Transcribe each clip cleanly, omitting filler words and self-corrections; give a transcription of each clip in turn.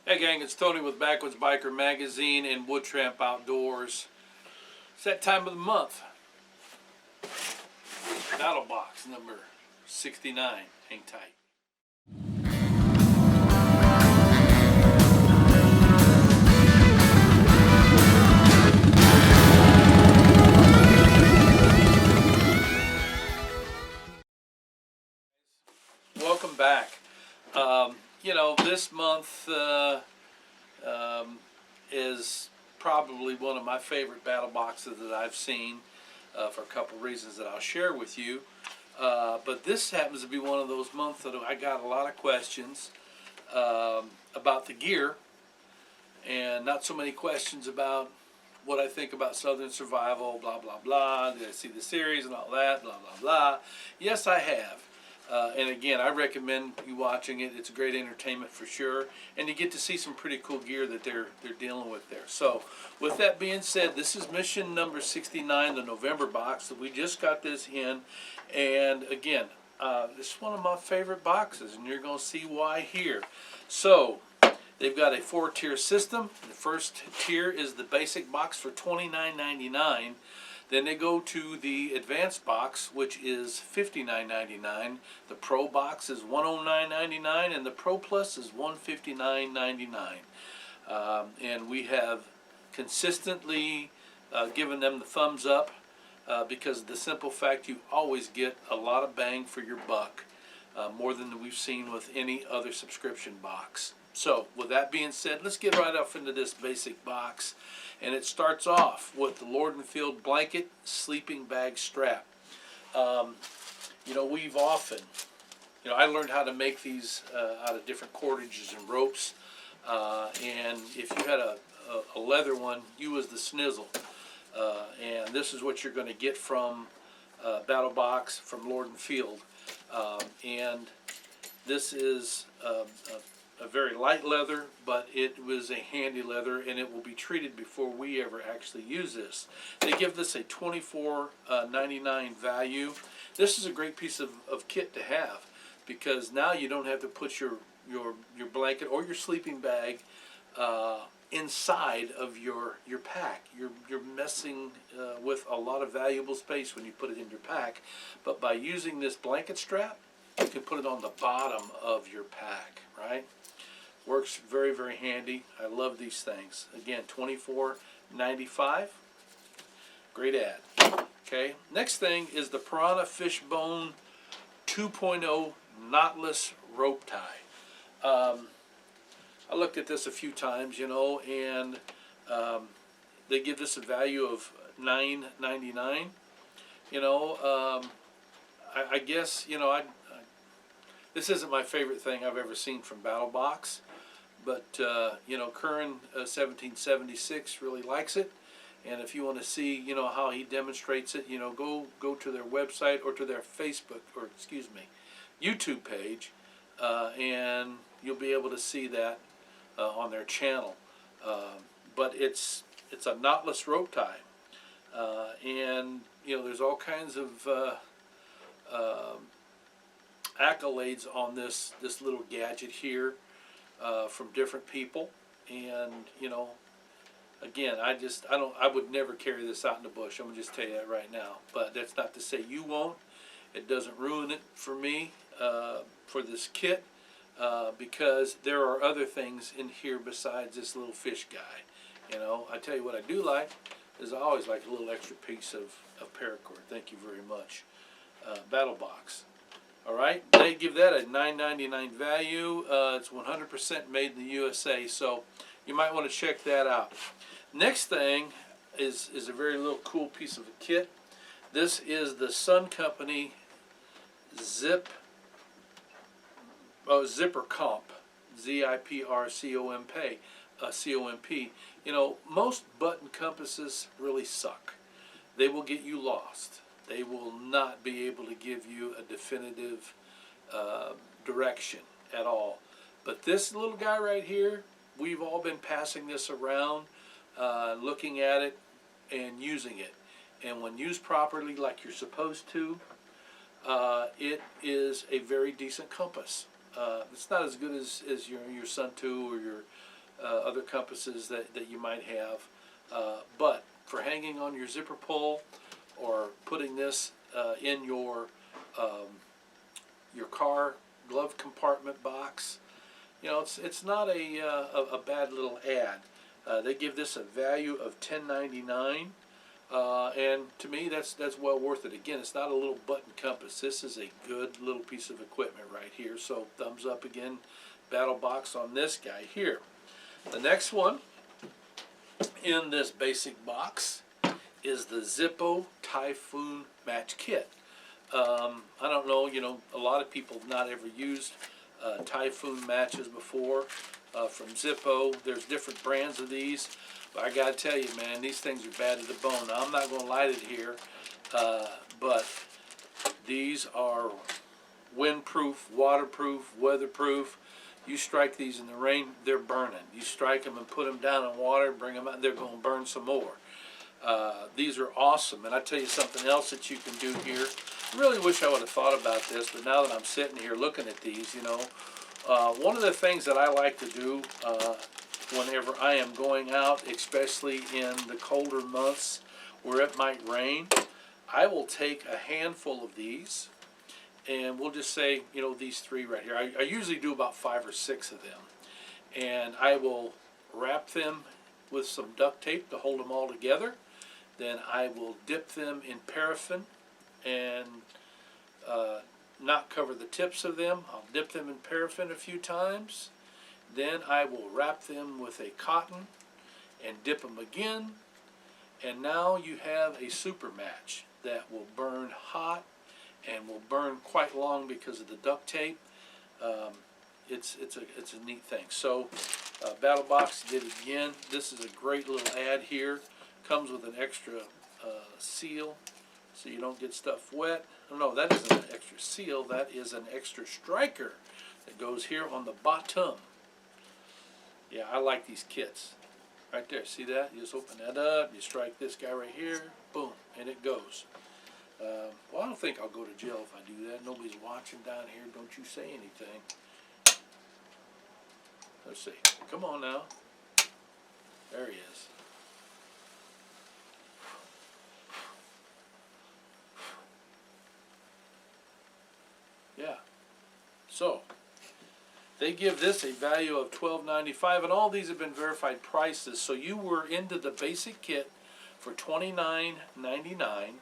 Hey gang, it's Tony with Backwoods Biker Magazine and Wood Tramp Outdoors. It's that time of the month. Battlebox number 69. Hang tight. Welcome back. This month is probably one of my favorite battle boxes that I've seen for a couple reasons that I'll share with you. But this happens to be one of those months that I got a lot of questions about the gear, and not so many questions about what I think about Southern Survival, blah, blah, blah. Did I see the series and all that, blah, blah, blah. Yes, I have. And again, I recommend you watching it. It's a great entertainment for sure, and you get to see some pretty cool gear that they're dealing with there. So, with that being said, this is mission number 69, the November box. So we just got this in, and again, this is one of my favorite boxes, and you're going to see why here. So, they've got a 4-tier system. The first tier is the basic box for $29.99. Then they go to the advanced box, which is $59.99. The Pro box is $109.99, and the Pro Plus is $159.99. And we have consistently given them the thumbs up because of the simple fact you always get a lot of bang for your buck, more than we've seen with any other subscription box. So, with that being said, let's get right off into this basic box. And it starts off with the Lord & Field blanket sleeping bag strap. We've often, I learned how to make these out of different cordages and ropes. And if you had a leather one, you was the snizzle. And this is what you're going to get from Battlebox, from Lord & Field. And this is a very light leather, but it was a handy leather, and it will be treated before we ever actually use this. They give this a $24.99 value. This is a great piece of kit to have, because now you don't have to put your blanket or your sleeping bag inside of your pack. You're messing with a lot of valuable space when you put it in your pack. But by using this blanket strap, you can put it on the bottom of your pack, right? Works very, very handy. I love these things. Again, $24.95. Great ad. Okay, next thing is the Piranha Fishbone 2.0 knotless rope tie. I looked at this a few times, and they give this a value of $9.99. I guess, this isn't my favorite thing I've ever seen from Battlebox, but Curran 1776 really likes it, and if you want to see how he demonstrates it, go to their website or to their Facebook, or excuse me, YouTube page, and you'll be able to see that on their channel. But it's a knotless rope tie, and there's all kinds of accolades on this little gadget here from different people, and again, I would never carry this out in the bush. I'm gonna just tell you that right now. But that's not to say you won't. It doesn't ruin it for me for this kit, because there are other things in here besides this little fish guy. I tell you what I do like is I always like a little extra piece of paracord. Thank you very much, Battlebox. All right, they give that a $9.99 value. It's 100% made in the USA, so you might want to check that out. Next thing is a very little cool piece of a kit. This is the Sun Company Zipper Comp, Z-I-P-R-C-O-M-P. Most button compasses really suck. They will get you lost. They will not be able to give you a definitive direction at all. But this little guy right here, we've all been passing this around, looking at it and using it. And when used properly like you're supposed to, it is a very decent compass. It's not as good as your Sun 2 or your other compasses that you might have. But for hanging on your zipper pull, or putting this in your car glove compartment box, you know, it's not a bad little ad. They give this a value of $10.99, and to me that's well worth it. Again, it's not a little button compass. This is a good little piece of equipment right here. So thumbs up again, Battlebox, on this guy here. The next one in this basic box is the Zippo Typhoon Match Kit. I don't know, you know, a lot of people have not ever used Typhoon matches before from Zippo. There's different brands of these, but I gotta tell you, man, these things are bad to the bone. Now, I'm not gonna light it here, but these are windproof, waterproof, weatherproof. You strike these in the rain, they're burning. You strike them and put them down in water, bring them out, they're gonna burn some more. These are awesome, and I tell you something else that you can do here. I really wish I would have thought about this, but now that I'm sitting here looking at these, you know, one of the things that I like to do whenever I am going out, especially in the colder months where it might rain, I will take a handful of these, and we'll just say, you know, these three right here. I usually do about 5 or 6 of them, and I will wrap them with some duct tape to hold them all together. Then I will dip them in paraffin and not cover the tips of them. I'll dip them in paraffin a few times. Then I will wrap them with a cotton and dip them again. And now you have a super match that will burn hot and will burn quite long because of the duct tape. It's a neat thing. So Battlebox did it again. This is a great little ad here. Comes with an extra seal so you don't get stuff wet. Oh, no, that isn't an extra seal. That is an extra striker that goes here on the bottom. Yeah, I like these kits. Right there, see that? You just open that up, you strike this guy right here, boom, and it goes. Well, I don't think I'll go to jail if I do that. Nobody's watching down here. Don't you say anything. Let's see. Come on now. There he is. Yeah. So they give this a value of $12.95, and all these have been verified prices. So you were into the basic kit for $29.99,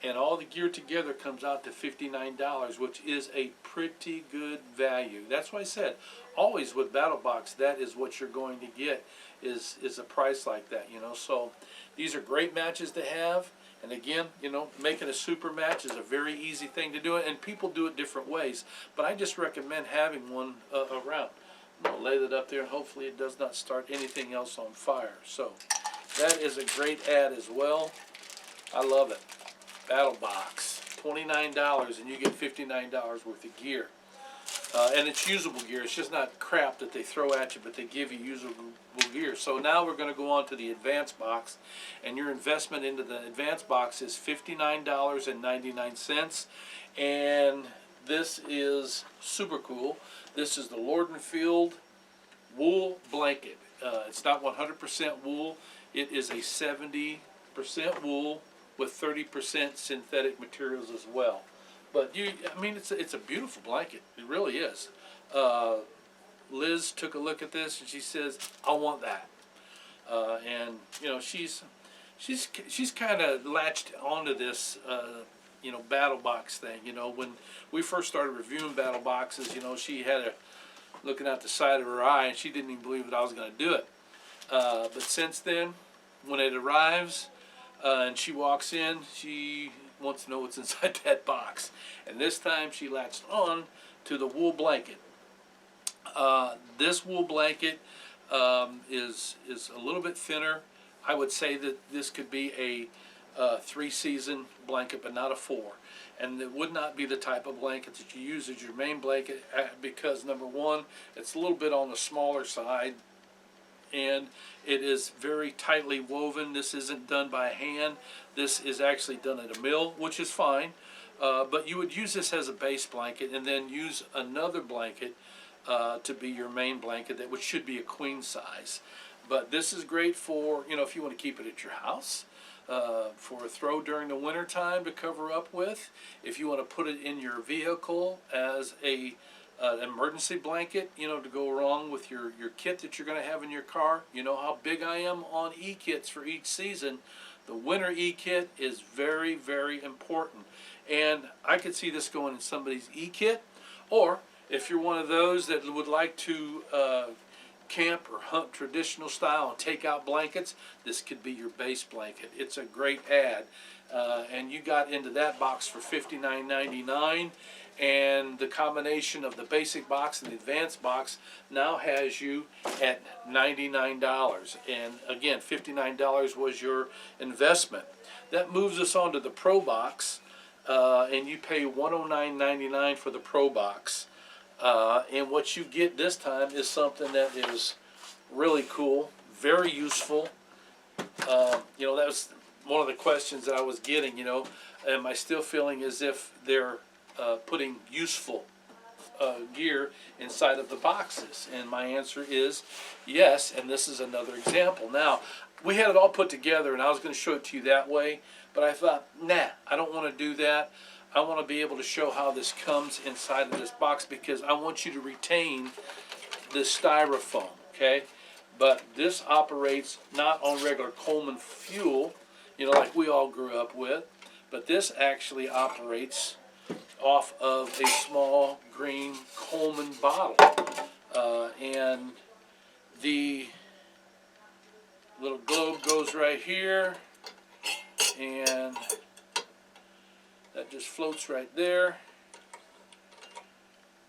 and all the gear together comes out to $59, which is a pretty good value. That's why I said, always with Battlebox, that is what you're going to get, is a price like that, you know. So these are great matches to have. And again, you know, making a super match is a very easy thing to do, and people do it different ways. But I just recommend having one around. I'll lay that up there, and hopefully it does not start anything else on fire. So that is a great ad as well. I love it. Battlebox, $29, and you get $59 worth of gear. And it's usable gear. It's just not crap that they throw at you, but they give you usable gear. So now we're going to go on to the advanced box, and your investment into the advanced box is $59.99, and this is super cool. This is the Lord & Field wool blanket. It's not 100% wool. It is a 70% wool with 30% synthetic materials as well. But I mean, it's a beautiful blanket. It really is. Liz took a look at this and she says, "I want that." And you know, she's kind of latched onto this, you know, Battlebox thing. You know, when we first started reviewing battle boxes, you know, she had a looking out the side of her eye, and she didn't even believe that I was going to do it. But since then, when it arrives and she walks in, she wants to know what's inside that box. And this time she latched on to the wool blanket. This wool blanket is a little bit thinner. I would say that this could be a 3-season blanket, but not a 4. And it would not be the type of blanket that you use as your main blanket because, number one, it's a little bit on the smaller side, and it is very tightly woven. This isn't done by hand. This is actually done at a mill, which is fine. But you would use this as a base blanket and then use another blanket to be your main blanket, which should be a queen size. But this is great for, if you want to keep it at your house, for a throw during the winter time to cover up with. If you want to put it in your vehicle as an emergency blanket, to go along with your kit that you're going to have in your car. You know how big I am on e-kits for each season. The winter e-kit is very, very important. And I could see this going in somebody's e-kit, or if you're one of those that would like to camp or hunt traditional style and take out blankets, this could be your base blanket. It's a great ad. And you got into that box for $59.99, and the combination of the basic box and the advanced box now has you at $99. And again, $59 was your investment. That moves us on to the Pro Box, and you pay $109.99 for the Pro Box. And what you get this time is something that is really cool, very useful. That was one of the questions that I was getting, am I still feeling as if they're putting useful gear inside of the boxes? And my answer is yes, and this is another example. Now, we had it all put together, and I was going to show it to you that way, but I thought, nah, I don't want to do that. I want to be able to show how this comes inside of this box, because I want you to retain this styrofoam, okay? But this operates not on regular Coleman fuel, like we all grew up with, but this actually operates off of a small green Coleman bottle. And the little globe goes right here, and that just floats right there.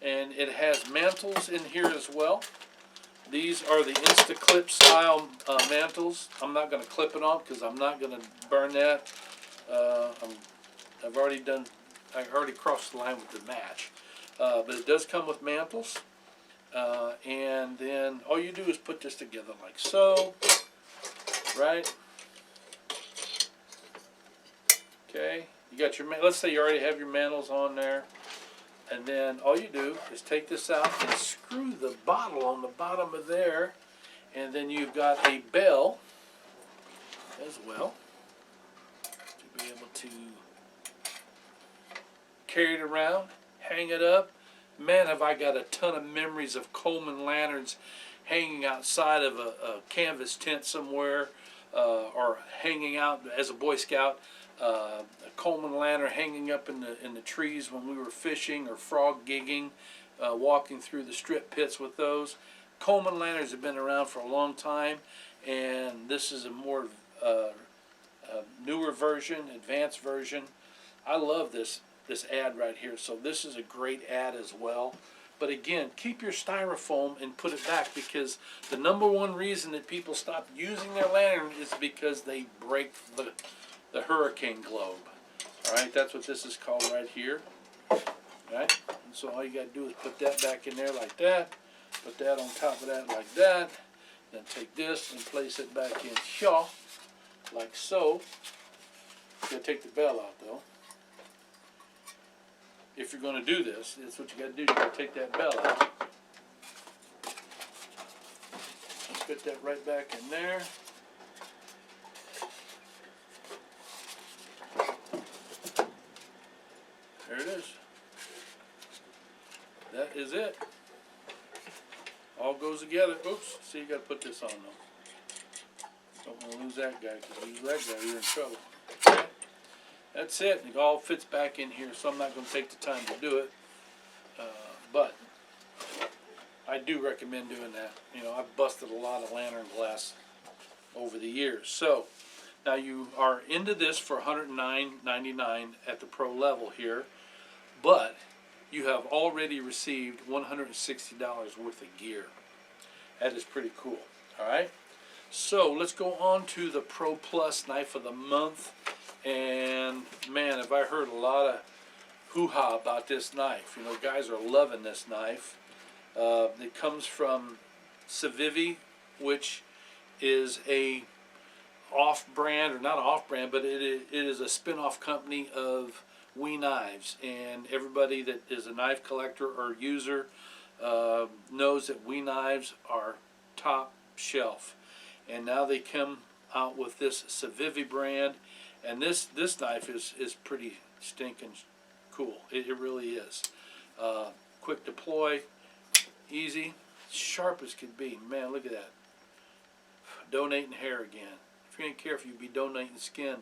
And it has mantles in here as well. These are the Insta-Clip style mantles. I'm not going to clip it on because I'm not going to burn that. I've already crossed the line with the match. But it does come with mantles. And then all you do is put this together like so. Right? Okay. You got your, let's say you already have your mantles on there. And then all you do is take this out and screw the bottle on the bottom of there. And then you've got a bell as well to be able to carry it around, hang it up. Man, have I got a ton of memories of Coleman lanterns hanging outside of a canvas tent somewhere, or hanging out as a Boy Scout. A Coleman lantern hanging up in the trees when we were fishing or frog gigging, walking through the strip pits with those. Coleman lanterns have been around for a long time, and this is a more newer version, advanced version. I love this ad right here, so this is a great ad as well. But again, keep your styrofoam and put it back, because the number one reason that people stop using their lantern is because they break the hurricane globe. Alright, that's what this is called right here. Alright, and so all you got to do is put that back in there like that, put that on top of that like that, then take this and place it back in here, like so. You got to take the bell out though. If you're going to do this, that's what you got to do. You got to take that bell out. Put that right back in there. There it is. That is it. All goes together. Oops. See, you got to put this on though. Don't want to lose that guy, because if you lose that guy, you're in trouble. Okay. That's it. It all fits back in here, so I'm not going to take the time to do it. But I do recommend doing that. I've busted a lot of lantern glass over the years. So now you are into this for $109.99 at the pro level here, but you have already received $160 worth of gear. That is pretty cool. All right. So let's go on to the Pro Plus Knife of the Month. And man, have I heard a lot of hoo-ha about this knife. Guys are loving this knife. It comes from Civivi, which is a off-brand, or not off-brand, but it is a spin-off company of We Knives. And everybody that is a knife collector or user knows that We Knives are top shelf. And now they come out with this Civivi brand, and this knife is pretty stinking cool. It really is. Quick deploy, easy, sharp as can be. Man, look at that. Donating hair again. If you ain't careful, you'd be donating skin.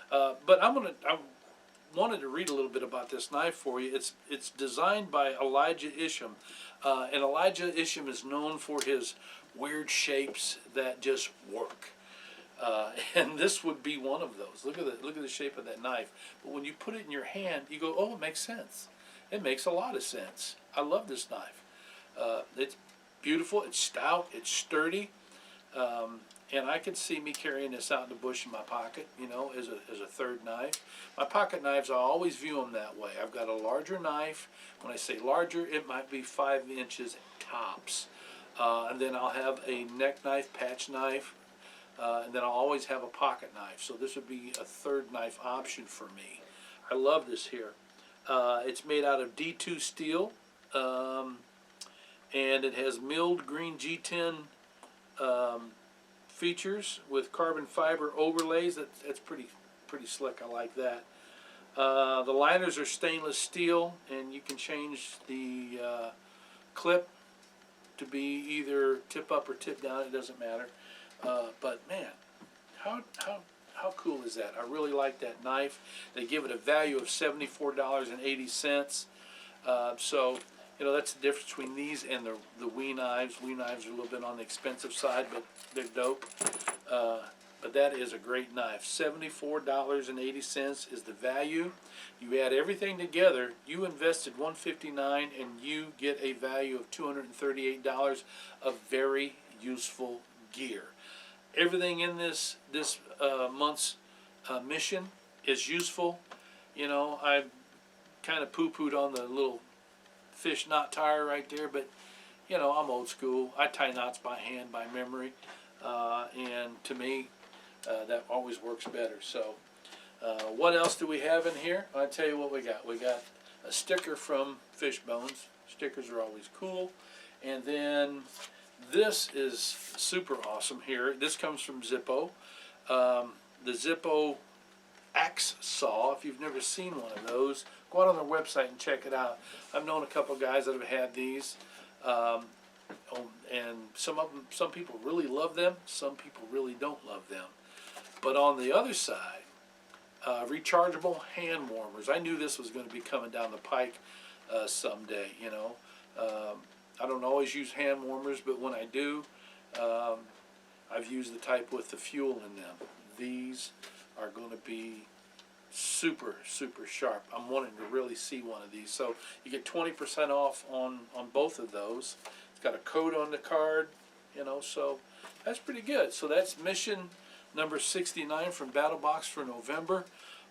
But I wanted to read a little bit about this knife for you. It's designed by Elijah Isham, and Elijah Isham is known for his weird shapes that just work. And this would be one of those. Look at the shape of that knife. But when you put it in your hand, you go, oh, it makes sense. It makes a lot of sense. I love this knife. It's beautiful. It's stout. It's sturdy. And I could see me carrying this out in the bush in my pocket, you know, as a third knife. My pocket knives, I always view them that way. I've got a larger knife. When I say larger, it might be 5 inches tops. And then I'll have a neck knife, patch knife, and then I'll always have a pocket knife. So this would be a third knife option for me. I love this here. It's made out of D2 steel, and it has milled green G10 features with carbon fiber overlays. That's pretty slick. I like that. The liners are stainless steel, and you can change the clip to be either tip up or tip down. It doesn't matter. But man, how cool is that? I really like that knife. They give it a value of $74.80. So, you know, that's the difference between these and the We Knives. We Knives are a little bit on the expensive side, but they're dope. But that is a great knife. $74.80 is the value. You add everything together, you invested $159 and you get a value of $238 of very useful gear. Everything in this month's mission is useful. You know, I kind of poo-pooed on the little fish knot tire right there, but you know, I'm old school. I tie knots by hand, by memory, and to me that always works better. So what else do we have in here? I'll tell you what we got. We got a sticker from Fishbones. Stickers are always cool. And then this is super awesome here. This comes from Zippo. The Zippo axe saw. If you've never seen one of those, go out on their website and check it out. I've known a couple guys that have had these, and some people really love them. Some people really don't love them. But on the other side, rechargeable hand warmers. I knew this was going to be coming down the pike someday. You know, I don't always use hand warmers, but when I do, I've used the type with the fuel in them. These are going to be super sharp. I'm wanting to really see one of these. So you get 20% off on both of those. It's got a code on the card, you know, so that's pretty good. So that's mission number 69 from Battlebox for November.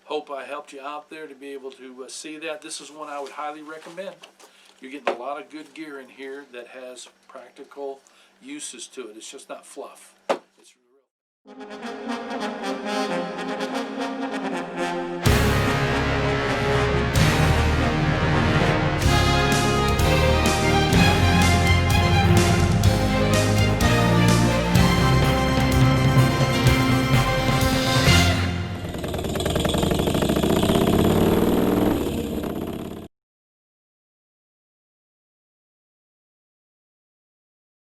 Hope I helped you out there to be able to see that. This is one I would highly recommend. You're getting a lot of good gear in here that has practical uses to it. It's just not fluff. It's real.